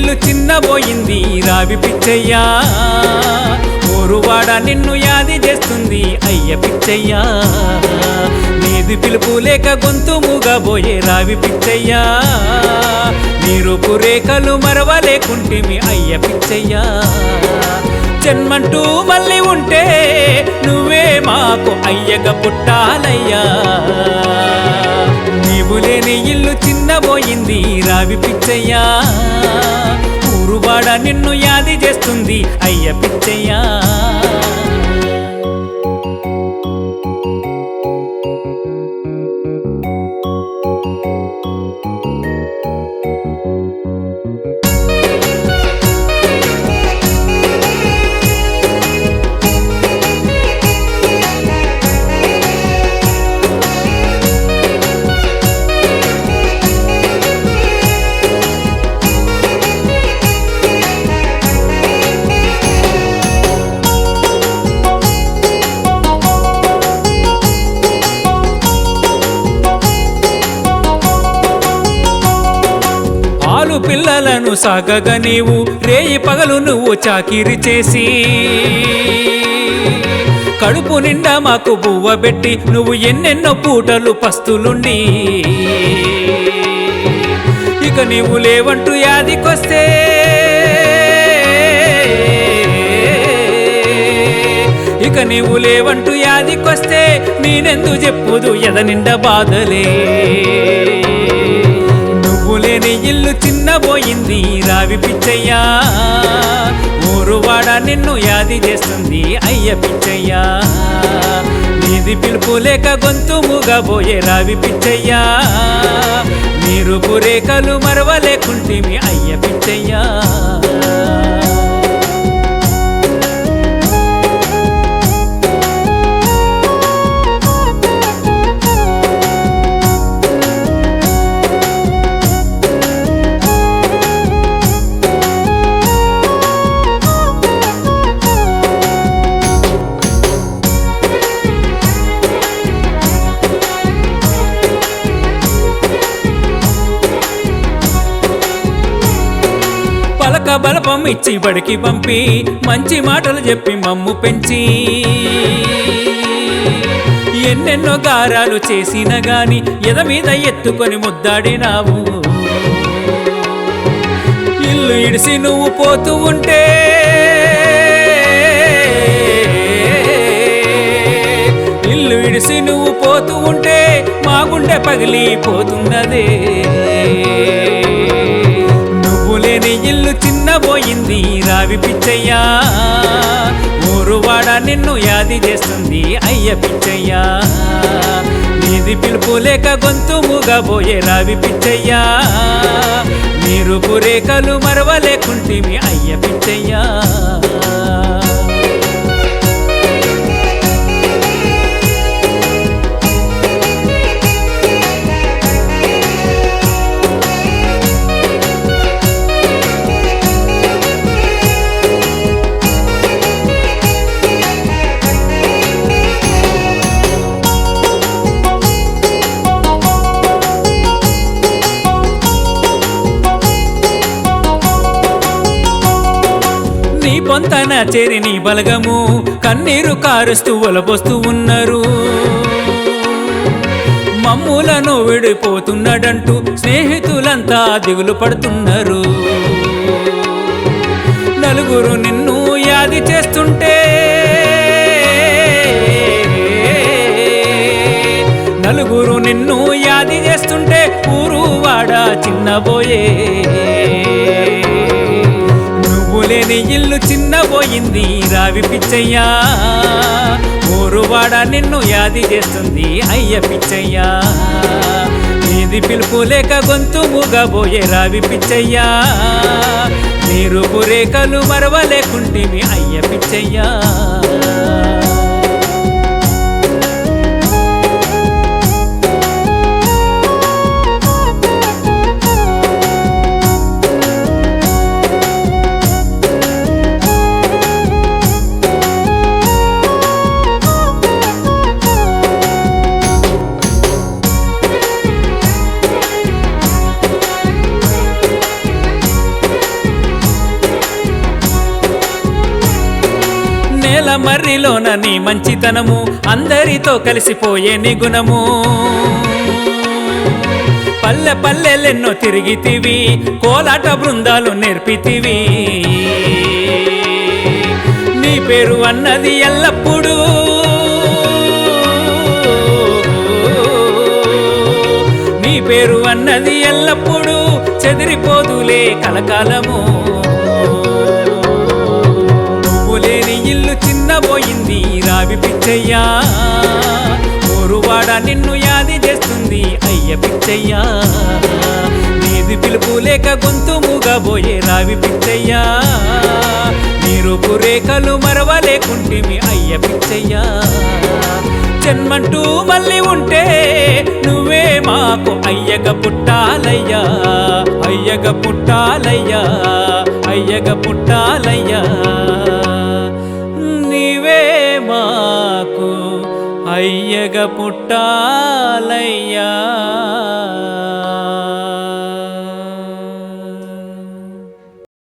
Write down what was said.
ఇల్లు చిన్నబోయింది రావి పిచ్చయ్యా, ఊరువాడ నిన్ను యాది చేస్తుంది అయ్య పిచ్చయ్యా. నీది పిలుపు లేక గొంతు మూగబోయే రావి పిచ్చయ్యా, నీ రూపు రేఖలు మరవలేకుంటిమి అయ్య పిచ్చయ్యా. జన్మంటూ మళ్ళీ ఉంటే నువ్వే మాకు అయ్యగా పుట్టాలయ్యా. నీవు లేని ఇల్లు చిన్నబోయింది రావి పిచ్చయ్యా, ఊరువాడ నిన్ను యాది చేస్తుంది అయ్య పిచ్చయ్యా. పిల్లలను సాగగా నీవు రేయి పగలు నువ్వు చాకిరి చేసి, కడుపు నిండా మాకు బువ్వ పెట్టి నువ్వు ఎన్నెన్నో పూటలు పస్తులుండి, ఇక నీవు లేవంటూ యాదికొస్తే ఇక నీవు లేవంటూ యాదికొస్తే నేనెందు చెప్పుదు ఎద నిండా బాధలే. లేని ఇల్లు చిన్నబోయింది రావి పిచ్చయ్యా, ఊరువాడ నిన్ను యాది చేస్తుంది అయ్య పిచ్చయ్యా. నీది పిలుపు లేక గొంతు మూగబోయే రావి పిచ్చయ్యా, నీ రూపు రేఖలు మరవలేకుంటిమి అయ్య పిచ్చయ్యా. బలపం ఇచ్చి బడికి పంపి మంచి మాటలు చెప్పి మమ్ము పెంచి, ఎన్నెన్నో గారాలు చేసిన గాని ఎద మీద ఎత్తుకొని ముద్దాడినావు. ఇల్లు ఇడిసి నువ్వు పోతూ ఉంటే ఇల్లు ఇడిసి నువ్వు పోతూ ఉంటే మా గుండె పగిలిపోతున్నదే. లేని ఇల్లు చిన్నబోయింది రావి పిచ్చయ్యా, ఊరువాడ నిన్ను యాది చేస్తుంది అయ్య పిచ్చయ్యా. నీది పిలుపు లేక గొంతు మూగబోయే రావి పిచ్చయ్యా, నీ రూపు రేఖలు మరవలేకుంటిమి అయ్య పిచ్చయ్యా. పొంతన చేరి నీ బలగము కన్నీరు కారుస్తూ ఒలబోస్తూ ఉన్నారు. మమ్ములను విడిపోతున్నాడంటూ స్నేహితులంతా దిగులు పడుతున్నారు. నలుగురు నిన్ను యాది చేస్తుంటే నలుగురు నిన్ను యాది చేస్తుంటే ఊరువాడ చిన్నబోయే. లేని ఇల్లు చిన్నబోయింది రావి పిచ్చయ్యా, ఊరువాడ నిన్ను యాది చేస్తుంది అయ్య పిచ్చయ్యా. నీది పిలుపు లేక గొంతు మూగబోయే రావి పిచ్చయ్యా, నీ రూపు రేఖలు మరవలేకుంటిమి అయ్య పిచ్చయ్యా. మర్రిలోన నీ మంచితనము అందరితో కలిసిపోయే నీ గుణము పల్లె పల్లెలెన్నో తిరిగితివి కోలాట బృందాలు నేర్పితివి నీ పేరు అన్నది ఎల్లప్పుడూ నీ పేరు అన్నది ఎల్లప్పుడూ చెదిరిపోదులే కలకాలము నువ్వు లేని ఇల్లు చిన్నబోయింది రావి పిచ్చయ్యా ఊరువాడ నిన్ను యాది చేస్తుంది అయ్య పిచ్చయ్యా నీది పిలుపు లేక గొంతు మూగబోయే రావి పిచ్చయ్యా నీ రూపు రేఖలు మరవలేకుంటిమి అయ్య పిచ్చయ్యా జన్మంటూ మళ్ళీ ఉంటే నువ్వే మాకు అయ్యగ పుట్టాలయ్యా అయ్యగ పుట్టాలయ్యా అయ్యగ పుట్టాలయ్యా నీవే మాకు అయ్యగ పుట్టాలయ్యా